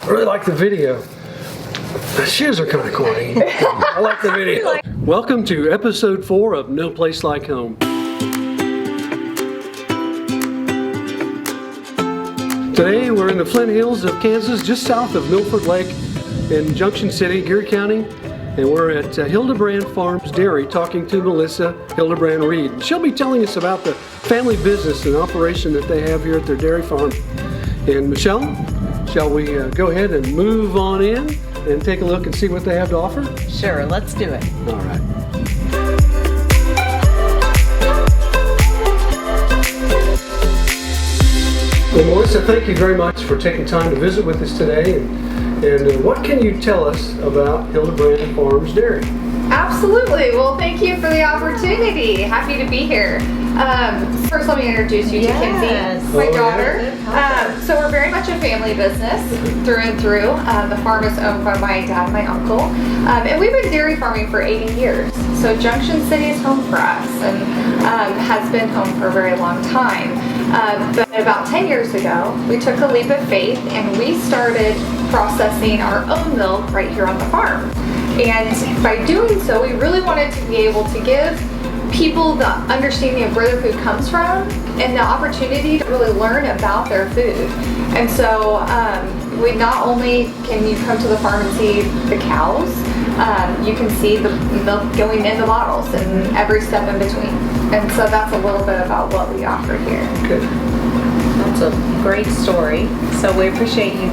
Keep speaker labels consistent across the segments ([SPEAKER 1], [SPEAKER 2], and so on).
[SPEAKER 1] I really like the video. The shoes are kind of corny. I like the video. Welcome to episode 4 of No Place Like Home. Today we're in the Flint Hills of Kansas, just south of Milford Lake in Junction City, Geary County. And we're at Hildebrand Farms Dairy talking to Melissa Hildebrand Reed. She'll be telling us about the family business and operation that they have here at their dairy farm. And Michelle, shall we go ahead and move on in and take a look and see what they have to offer?
[SPEAKER 2] Sure, let's do it.
[SPEAKER 1] All right. Well, Melissa, thank you very much for taking time to visit with us today. And what can you tell us about Hildebrand Farms Dairy?
[SPEAKER 3] Absolutely. Well, thank you for the opportunity. Happy to be here. First, let me introduce you to Kinsey, my daughter. So we're very much a family business through and through. The farm is owned by my dad and my uncle. And we've been dairy farming for 80 years. So Junction City is home for us and has been home for a very long time. But about 10 years ago, we took a leap of faith and we started processing our own milk right here on the farm. And by doing so, we really wanted to be able to give people the understanding of where their food comes from and the opportunity to really learn about their food. And so we not only can you come to the farm and see the cows, you can see the milk going in the bottles and every step in between. And so that's a little bit about what we offer here.
[SPEAKER 1] Good.
[SPEAKER 2] That's a great story. So we appreciate you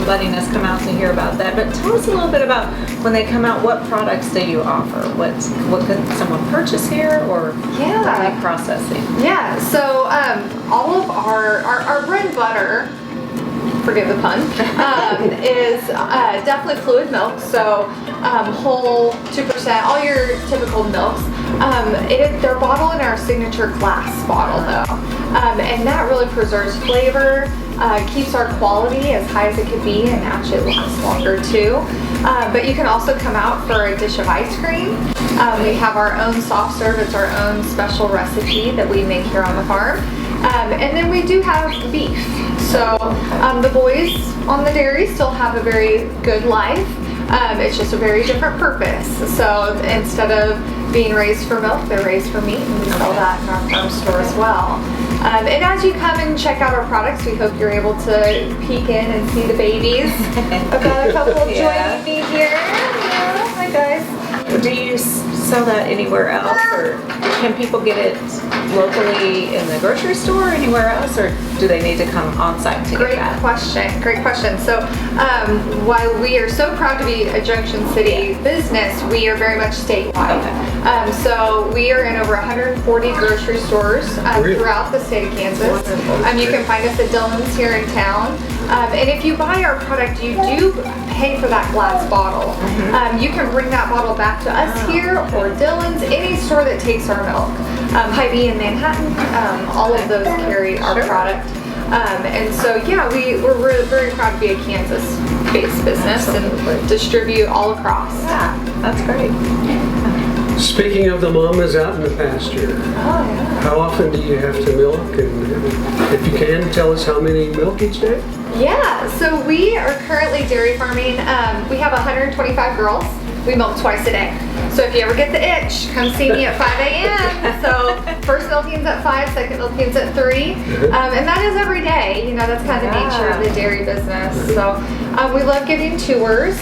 [SPEAKER 2] letting us come out to hear about that. But tell us a little bit about when they come out, what products do you offer? What can someone purchase here, or what are they processing?
[SPEAKER 3] Yeah, so all of our bread and butter, forgive the pun, is definitely fluid milk. So whole, 2%, all your typical milks. They're bottled in our signature glass bottle though. And that really preserves flavor, keeps our quality as high as it could be, and actually lasts longer too. But you can also come out for a dish of ice cream. We have our own soft serve. It's our own special recipe that we make here on the farm. And then we do have beef. So the boys on the dairy still have a very good life. It's just a very different purpose. So instead of being raised for milk, they're raised for meat, and we sell that in our farm store as well. And as you come and check out our products, we hope you're able to peek in and see the babies. I've got a couple joining me here. Yeah, hi guys.
[SPEAKER 2] Do you sell that anywhere else, or can people get it locally in the grocery store or anywhere else, or do they need to come on site to get that?
[SPEAKER 3] Great question. So while we are so proud to be a Junction City business, we are very much statewide. Okay. So we are in over 140 grocery stores throughout the state of Kansas. You can find us at Dillon's here in town. And if you buy our product, you do pay for that glass bottle. You can bring that bottle back to us here or Dillon's, any store that takes our milk. Hy-Vee in Manhattan, all of those carry our product. And so yeah, we're really very proud to be a Kansas-based business and distribute all across.
[SPEAKER 2] Yeah, that's great.
[SPEAKER 1] Speaking of the mamas out in the pasture, how often do you have to milk? And if you can, tell us how many milk each day?
[SPEAKER 3] Yeah, so we are currently dairy farming. We have 125 girls. We milk twice a day. So if you ever get the itch, come see me at 5 a.m. So first milking's at 5, second milking's at 3. And that is every day. You know, that's kind of the nature of the dairy business. So we love giving tours.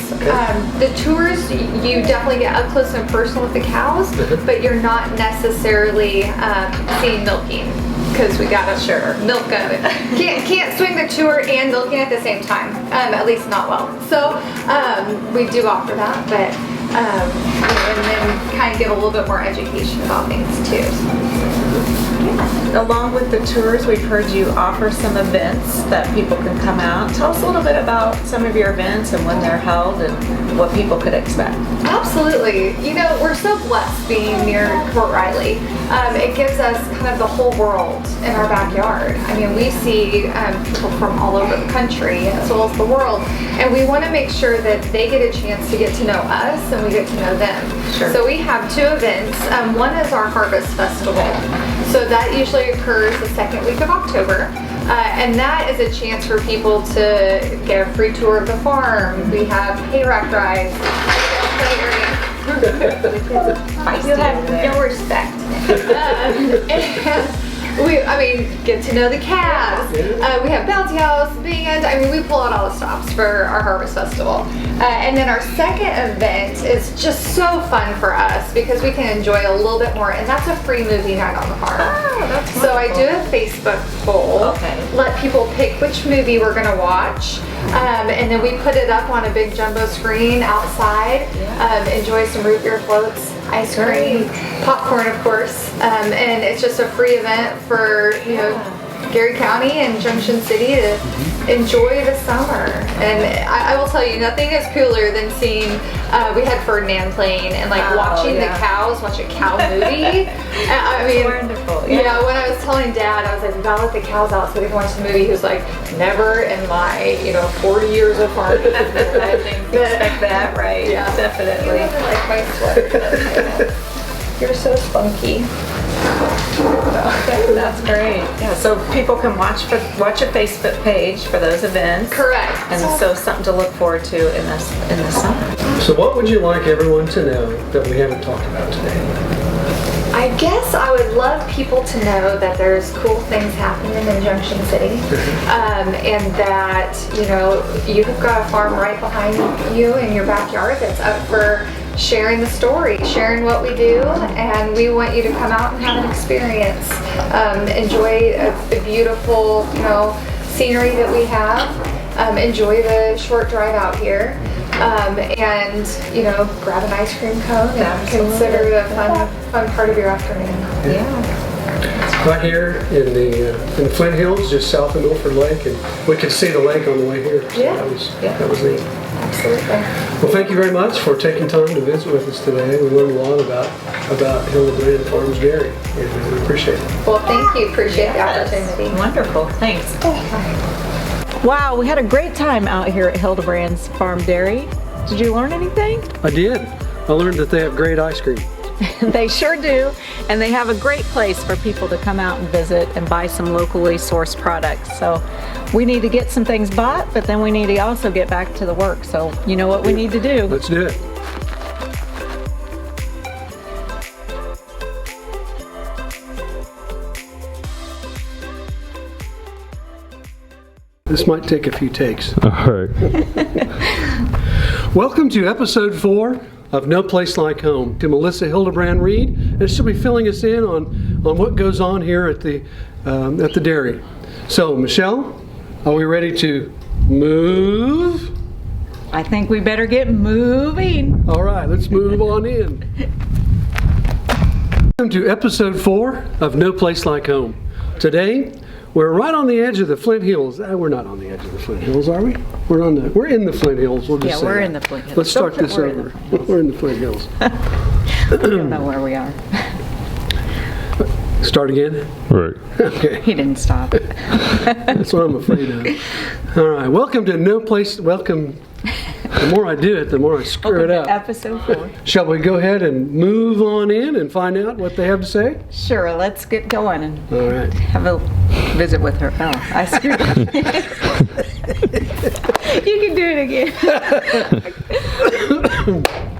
[SPEAKER 3] The tours, you definitely get up close and personal with the cows, but you're not necessarily seeing milking, because we gotta milk them. Can't swing the tour and milking at the same time, at least not well. So we do offer that, but and then kind of give a little bit more education about things too.
[SPEAKER 2] Along with the tours, we've heard you offer some events that people can come out. Tell us a little bit about some of your events and when they're held and what people could expect.
[SPEAKER 3] Absolutely. You know, we're so blessed being near Fort Riley. It gives us kind of the whole world in our backyard. I mean, we see people from all over the country as well as the world, and we want to make sure that they get a chance to get to know us and we get to know them. Sure. So we have 2 events. One is our Harvest Festival. So that usually occurs the second week of October. And that is a chance for people to get a free tour of the farm. We have hay rack rides. You have no respect. And get to know the calves. We have bouncy house, band. We pull out all the stops for our harvest festival. And then our second event is just so fun for us because we can enjoy a little bit more, and that's a free movie night on the farm.
[SPEAKER 2] Oh, that's
[SPEAKER 3] so I do a Facebook poll.
[SPEAKER 2] Okay.
[SPEAKER 3] Let people pick which movie we're gonna watch. And then we put it up on a big jumbo screen outside. Enjoy some root beer floats, ice cream, popcorn, of course. And it's just a free event for Gary County and Junction City to enjoy the summer. And I will tell you, nothing is cooler than seeing, we had Ferdinand playing and watching the cows, watch a cow movie.
[SPEAKER 2] It's wonderful.
[SPEAKER 3] Yeah, when I was telling Dad, I was like, we gotta let the cows out so they can watch the movie. He was like, never in my 40 years of farming.
[SPEAKER 2] I didn't expect that, right?
[SPEAKER 3] Yeah.
[SPEAKER 2] Definitely.
[SPEAKER 3] You like my sweater. You're so spunky.
[SPEAKER 2] That's great. Yeah, so people can watch a Facebook page for those events.
[SPEAKER 3] Correct.
[SPEAKER 2] And so something to look forward to in the summer.
[SPEAKER 1] So what would you like everyone to know that we haven't talked about today?
[SPEAKER 3] I guess I would love people to know that there's cool things happening in Junction City, and that you've got a farm right behind you in your backyard that's up for sharing the story, sharing what we do, and we want you to come out and have an experience. Enjoy the beautiful scenery that we have. Enjoy the short drive out here. And grab an ice cream cone and consider it a fun part of your afternoon.
[SPEAKER 2] Yeah.
[SPEAKER 1] Right here in the Flint Hills, just south of Milford Lake, and we could see the lake on the way here. So that was neat.
[SPEAKER 3] Absolutely.
[SPEAKER 1] Well, thank you very much for taking time to visit with us today. We learned a lot about Hildebrand Farms Dairy, and we appreciate it.
[SPEAKER 3] Well, thank you. Appreciate the opportunity.
[SPEAKER 2] Wonderful. Thanks. Wow, we had a great time out here at Hildebrand's Farm Dairy. Did you learn anything?
[SPEAKER 1] I did. I learned that they have great ice cream.
[SPEAKER 2] They sure do, and they have a great place for people to come out and visit and buy some locally sourced products. So we need to get some things bought, but then we need to also get back to the work. So you know what we need to do.
[SPEAKER 1] Let's do it. This might take a few takes.
[SPEAKER 4] All right.
[SPEAKER 1] Welcome to episode 4 of No Place Like Home, to Melissa Hildebrand Reed, and she'll be filling us in on what goes on here at the dairy. So, Michelle, are we ready to move?
[SPEAKER 2] I think we better get moving.
[SPEAKER 1] All right, let's move on in. Welcome to episode 4 of No Place Like Home. Today, we're right on the edge of the Flint Hills. We're not on the edge of the Flint Hills, are we? We're in the Flint Hills. We'll just say
[SPEAKER 2] we're
[SPEAKER 1] that.
[SPEAKER 2] in the Flint Hills.
[SPEAKER 1] Let's start this over. We're in the Flint Hills.
[SPEAKER 2] We don't know where we are.
[SPEAKER 1] Start again?
[SPEAKER 4] Right.
[SPEAKER 1] Okay.
[SPEAKER 2] He didn't stop.
[SPEAKER 1] That's what I'm afraid of. All right. Welcome to No Place. Welcome. The more I do it, the more I screw it up.
[SPEAKER 2] Episode 4.
[SPEAKER 1] Shall we go ahead and move on in and find out what they have to say?
[SPEAKER 2] Sure, let's get going and
[SPEAKER 1] All right.
[SPEAKER 2] have a visit with her. Oh, I screwed up. You can do it again.